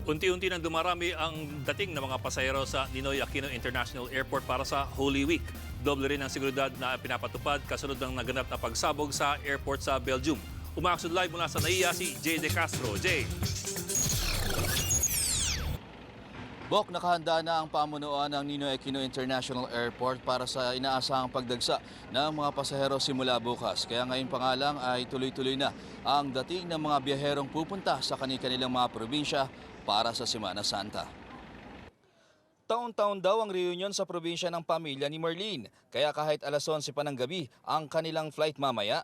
Unti-unti nang dumarami ang dating ng mga pasahero sa Ninoy Aquino International Airport para sa Holy Week. Doble rin ang seguridad na pinapatupad kasunod ng naganap na pagsabog sa airport sa Belgium. Umaksyon live mula sa NAIA si Jay De Castro. Jay. Bok, nakahanda na ang pamunuan ng Ninoy Aquino International Airport para sa inaasahang pagdagsa ng mga pasahero simula bukas. Kaya ngayon pa nga lang ay tuloy-tuloy na ang dating ng mga biyaherong pupunta sa kanilang mga probinsya para sa Semana Santa. Taon-taon daw ang reunion sa probinsya ng pamilya ni Marlene. Kaya kahit alas 11 pa ng gabi ang kanilang flight mamaya,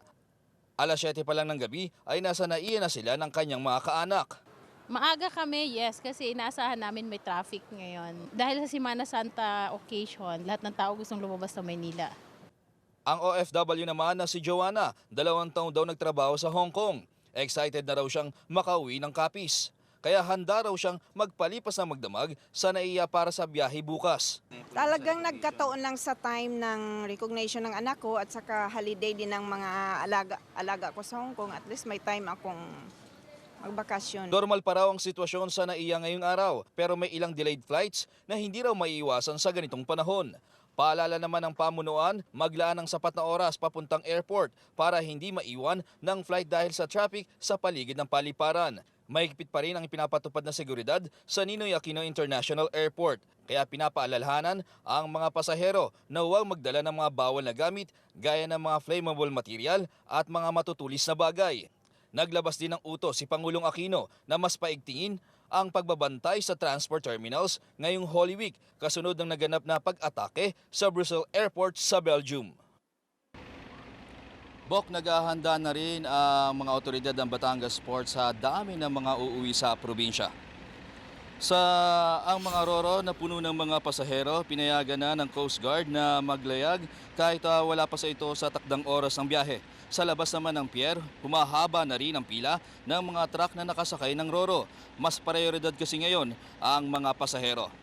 alas 7 pa lang ng gabi ay nasa NAIA na sila ng kanyang mga kaanak. Maaga kami, yes, kasi inaasahan namin may traffic ngayon. Dahil sa Semana Santa occasion, lahat ng tao gustong lumabas sa Maynila. Ang OFW naman na si Joanna, 2 taon daw nagtrabaho sa Hong Kong. Excited na raw siyang makauwi ng Capiz. Kaya handa raw siyang magpalipas ng magdamag sa NAIA para sa biyahe bukas. Talagang nagkataon lang sa time ng recognition ng anak ko at saka holiday din ng mga alaga ko sa Hong Kong. At least may time akong magbakasyon. Normal pa raw ang sitwasyon sa NAIA ngayong araw pero may ilang delayed flights na hindi raw maiiwasan sa ganitong panahon. Paalala naman ng pamunuan, maglaan ng sapat na oras papuntang airport para hindi maiwan ng flight dahil sa traffic sa paligid ng paliparan. Mahigpit pa rin ang ipinapatupad na seguridad sa Ninoy Aquino International Airport. Kaya pinapaalalhanan ang mga pasahero na huwag magdala ng mga bawal na gamit gaya ng mga flammable material at mga matutulis na bagay. Naglabas din ng utos si Pangulong Aquino na mas paigtingin ang pagbabantay sa transport terminals ngayong Holy Week kasunod ng naganap na pag-atake sa Brussels Airport sa Belgium. Bok, naghahanda na rin ang mga otoridad ng Batangas Port sa dami ng mga uuwi sa probinsya. Ang mga roro na puno ng mga pasahero, pinayagan na ng Coast Guard na maglayag kahit wala pa sa ito sa takdang oras ng biyahe. Sa labas naman ng pier, humahaba na rin ang pila ng mga truck na nakasakay ng roro. Mas prioridad kasi ngayon ang mga pasahero.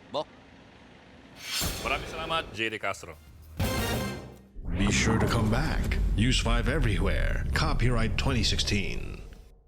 Bok. Maraming salamat, Jay De Castro. Be sure to come back. Use 5 everywhere. Copyright 2016.